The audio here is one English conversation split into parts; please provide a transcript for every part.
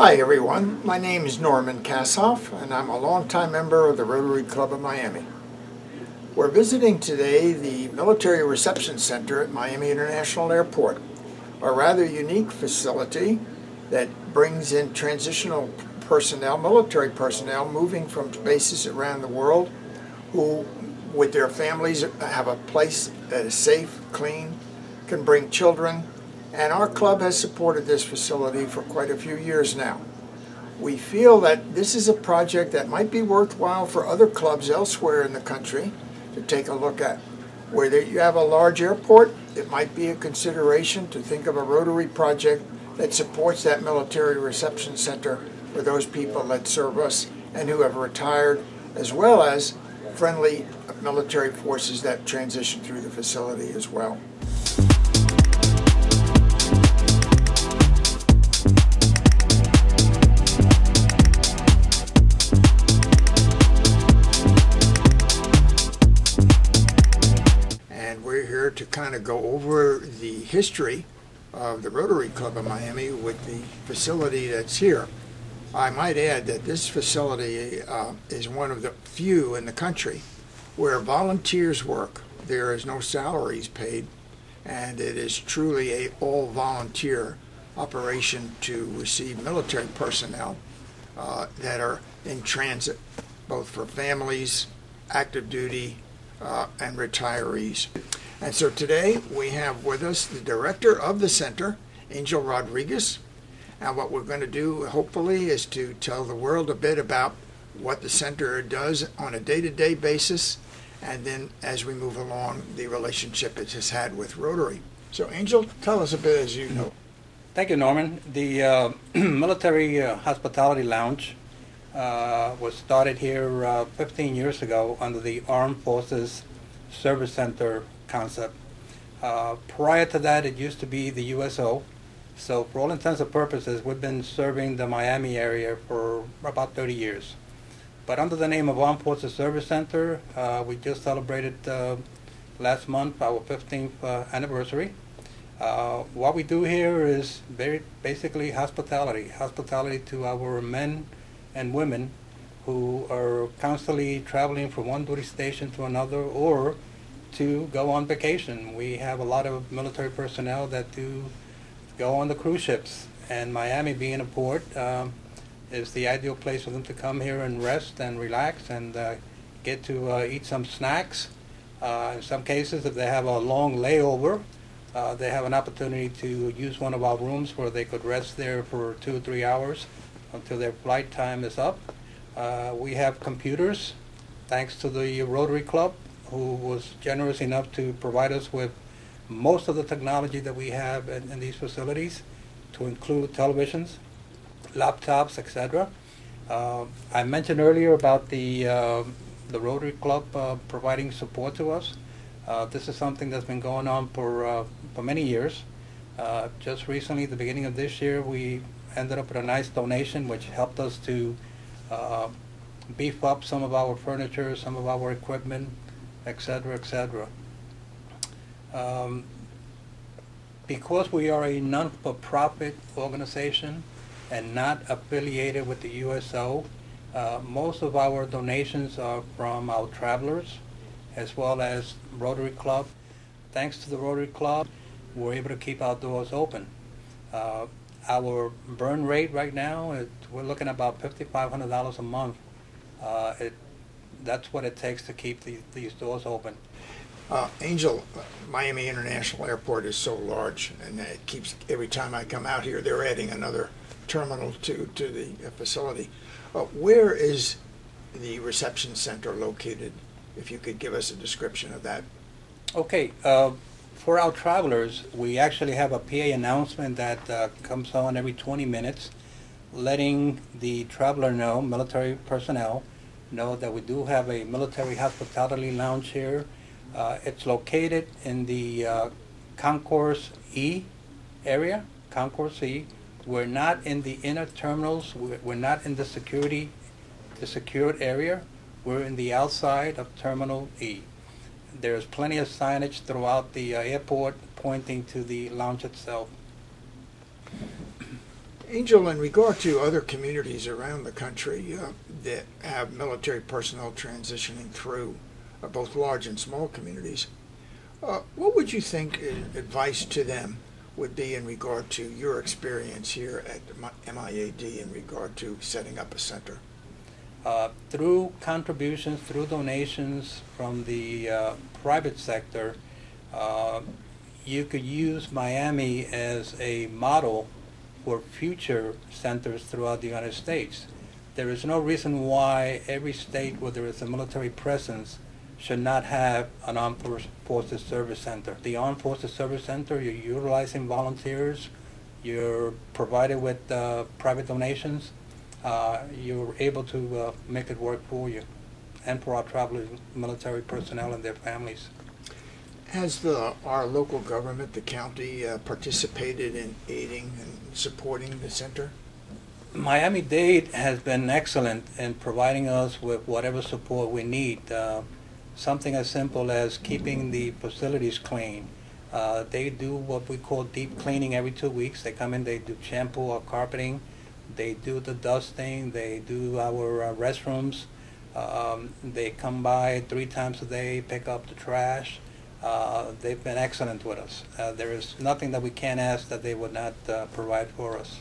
Hi everyone, my name is Norman Kassoff and I'm a longtime member of the Rotary Club of Miami. We're visiting today the Military Reception Center at Miami International Airport, a rather unique facility that brings in transitional personnel, military personnel moving from bases around the world who with their families have a place that is safe, clean, can bring children, and our club has supported this facility for quite a few years now. We feel that this is a project that might be worthwhile for other clubs elsewhere in the country to take a look at. Where you have a large airport, it might be a consideration to think of a Rotary project that supports that military reception center for those people that serve us and who have retired, as well as friendly military forces that transition through the facility as well. We're here to kind of go over the history of the Rotary Club of Miami with the facility that's here. I might add that this facility is one of the few in the country where volunteers work. There is no salaries paid, and it is truly a all-volunteer operation to receive military personnel that are in transit, both for families, active duty, and retirees. And so today we have with us the director of the center, Angel Rodriguez. And what we're going to do, hopefully, is to tell the world a bit about what the center does on a day-to-day basis, and then as we move along, the relationship it has had with Rotary. So Angel, tell us a bit as you know. Thank you, Norman. The Military Hospitality Lounge was started here 15 years ago under the Armed Forces Service Center concept. Prior to that, it used to be the USO. So for all intents and purposes, we've been serving the Miami area for about 30 years. But under the name of Armed Forces Service Center, we just celebrated last month our 15th anniversary. What we do here is very basically hospitality to our men and women who are constantly traveling from one duty station to another or to go on vacation. We have a lot of military personnel that do go on the cruise ships, and Miami being a port is the ideal place for them to come here and rest and relax and get to eat some snacks. In some cases, if they have a long layover, they have an opportunity to use one of our rooms where they could rest there for 2 or 3 hours until their flight time is up. We have computers, thanks to the Rotary Club, who was generous enough to provide us with most of the technology that we have in these facilities, to include televisions, laptops, etc. I mentioned earlier about the Rotary Club providing support to us. This is something that's been going on for many years. Just recently, at the beginning of this year, we ended up with a nice donation which helped us to beef up some of our furniture, some of our equipment, etc., etc. Because we are a non-for-profit organization and not affiliated with the USO, most of our donations are from our travelers as well as Rotary Club. Thanks to the Rotary Club, we're able to keep our doors open. Our burn rate right now, we're looking at about $5,500 a month. That's what it takes to keep these doors open. Angel, Miami International Airport is so large, and it keeps, every time I come out here, they're adding another terminal to the facility. Where is the reception center located? If you could give us a description of that. Okay. For our travelers, we actually have a PA announcement that comes on every 20 minutes, letting the traveler know, military personnel, know that we do have a military hospitality lounge here. It's located in the Concourse E area, Concourse E. We're not in the inner terminals. We're not in the secured area. We're in the outside of Terminal E. There's plenty of signage throughout the airport pointing to the lounge itself. Angel, in regard to other communities around the country that have military personnel transitioning through, both large and small communities, what would you think advice to them would be in regard to your experience here at MIAD in regard to setting up a center? Through contributions, through donations from the private sector, you could use Miami as a model for future centers throughout the United States. There is no reason why every state where there is a military presence should not have an Armed Forces Service Center. The Armed Forces Service Center, you're utilizing volunteers, you're provided with private donations, you're able to make it work for you and for our traveling military personnel and their families. Has our local government, the county, participated in aiding and supporting the center? Miami-Dade has been excellent in providing us with whatever support we need. Something as simple as keeping the facilities clean. They do what we call deep cleaning every 2 weeks. They come in, they do shampoo or carpeting, they do the dusting, they do our restrooms. They come by 3 times a day, pick up the trash. They've been excellent with us. There is nothing that we can't ask that they would not provide for us.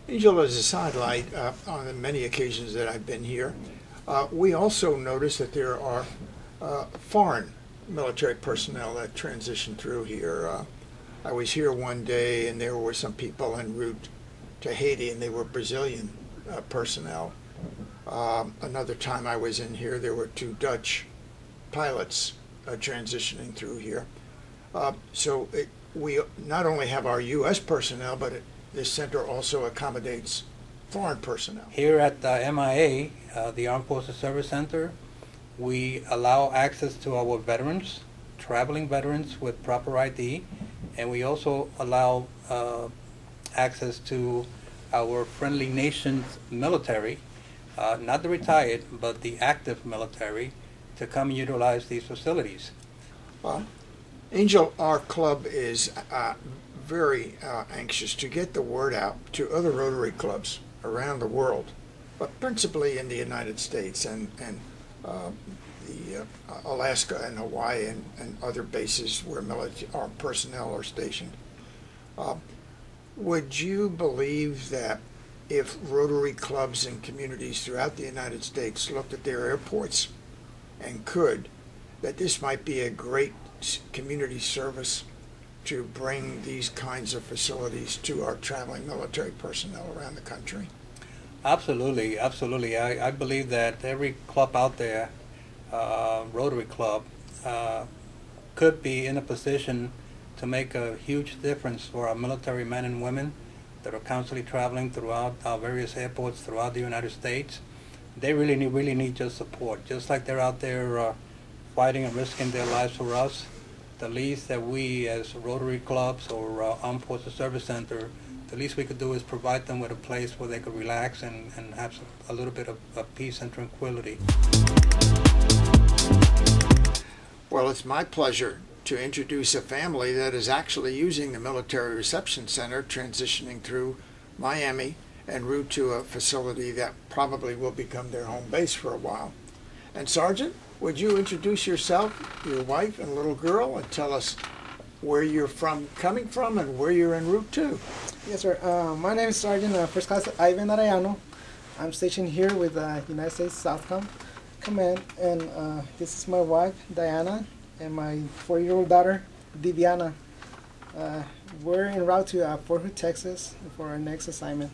Angel, as a sidelight, on the many occasions that I've been here, we also notice that there are foreign military personnel that transition through here. I was here one day and there were some people en route to Haiti and they were Brazilian personnel. Another time I was in here, there were 2 Dutch pilots transitioning through here. So we not only have our U.S. personnel, but this center also accommodates foreign personnel. Here at MIA, the Armed Forces Service Center, we allow access to our veterans, traveling veterans with proper ID, and we also allow access to our friendly nations military, not the retired, but the active military, to come utilize these facilities. Angel, our club is very anxious to get the word out to other Rotary clubs around the world, but principally in the United States and the Alaska and Hawaii and other bases where our personnel are stationed. Would you believe that if Rotary clubs and communities throughout the United States looked at their airports and could, that this might be a great community service to bring these kinds of facilities to our traveling military personnel around the country? Absolutely, absolutely. I believe that every club out there, Rotary Club, could be in a position to make a huge difference for our military men and women that are constantly traveling throughout our various airports throughout the United States. They really need your support. Just like they're out there fighting and risking their lives for us, the least that we as Rotary clubs or Armed Forces Service Center, the least we could do is provide them with a place where they could relax and have a little bit of peace and tranquility. Well, it's my pleasure to introduce a family that is actually using the Military Reception Center, transitioning through Miami en route to a facility that probably will become their home base for a while. And Sergeant, would you introduce yourself, your wife, and little girl, and tell us where you're coming from and where you're en route to? Yes, sir. My name is Sergeant First Class Ivan Arellano. I'm stationed here with United States Southcom Command, and this is my wife, Diana, and my 4-year-old daughter, Viviana. We're en route to Fort Hood, Texas, for our next assignment.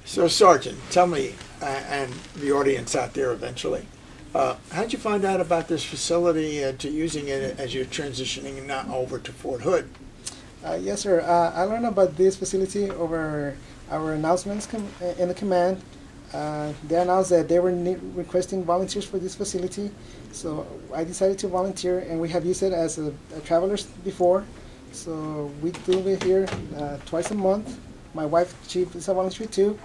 So, Sergeant, tell me, and the audience out there eventually, how'd you find out about this facility to using it as you're transitioning now over to Fort Hood? Yes, sir. I learned about this facility over our announcements in the command. They announced that they were requesting volunteers for this facility, so I decided to volunteer, and we have used it as a travelers before. So we do it here twice a month. My wife, she is a volunteer too,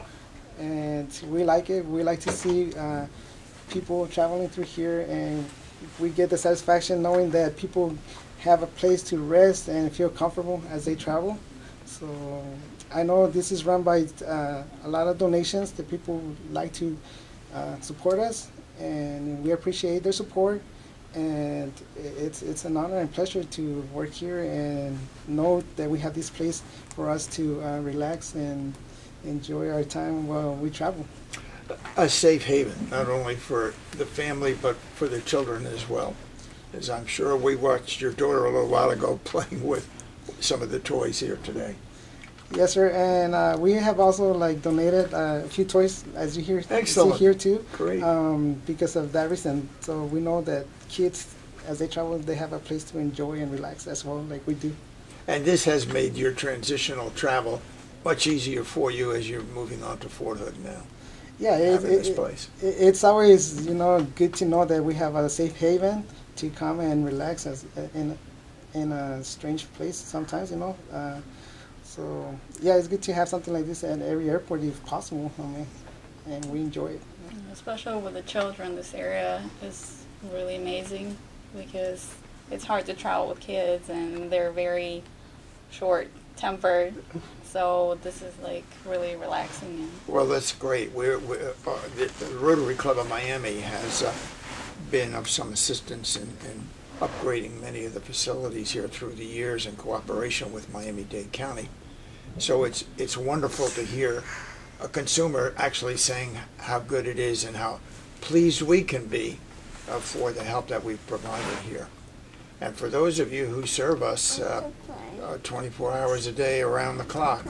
and we like it. We like to see people traveling through here, and we get the satisfaction knowing that people have a place to rest and feel comfortable as they travel. So I know this is run by a lot of donations that people would like to support us, and we appreciate their support. And it's an honor and pleasure to work here and know that we have this place for us to relax and enjoy our time while we travel. A safe haven, not only for the family, but for the children as well. As I'm sure we watched your daughter a little while ago playing with some of the toys here today. Yes, sir, and we have also donated a few toys, as you hear, Excellent. see here too. Great. Because of that reason. So we know that kids, as they travel, they have a place to enjoy and relax as well, like we do. And this has made your transitional travel much easier for you as you're moving on to Fort Hood now. Yeah, This place. It's always good to know that we have a safe haven to come and relax as in a strange place sometimes. So yeah, it's good to have something like this at every airport if possible. And we enjoy it. Especially with the children, this area is really amazing because it's hard to travel with kids and they're very short-tempered. So this is really relaxing. Well, that's great. The Rotary Club of Miami has been of some assistance in upgrading many of the facilities here through the years in cooperation with Miami-Dade County. So it's wonderful to hear a consumer actually saying how good it is and how pleased we can be for the help that we've provided here. And for those of you who serve us 24 hours a day around the clock,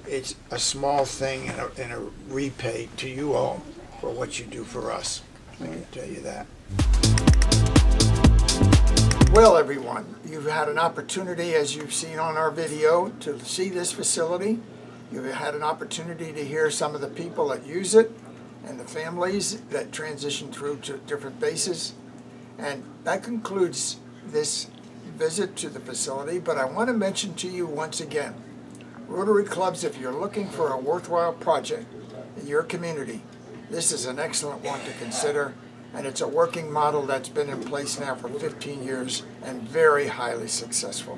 it's a small thing and a repay to you all for what you do for us. I can tell you that. Well, everyone, you've had an opportunity, as you've seen on our video, to see this facility. You've had an opportunity to hear some of the people that use it and the families that transition through to different bases. And that concludes this visit to the facility, but I want to mention to you once again, Rotary Clubs, if you're looking for a worthwhile project in your community, this is an excellent one to consider, and it's a working model that's been in place now for 15 years and very highly successful.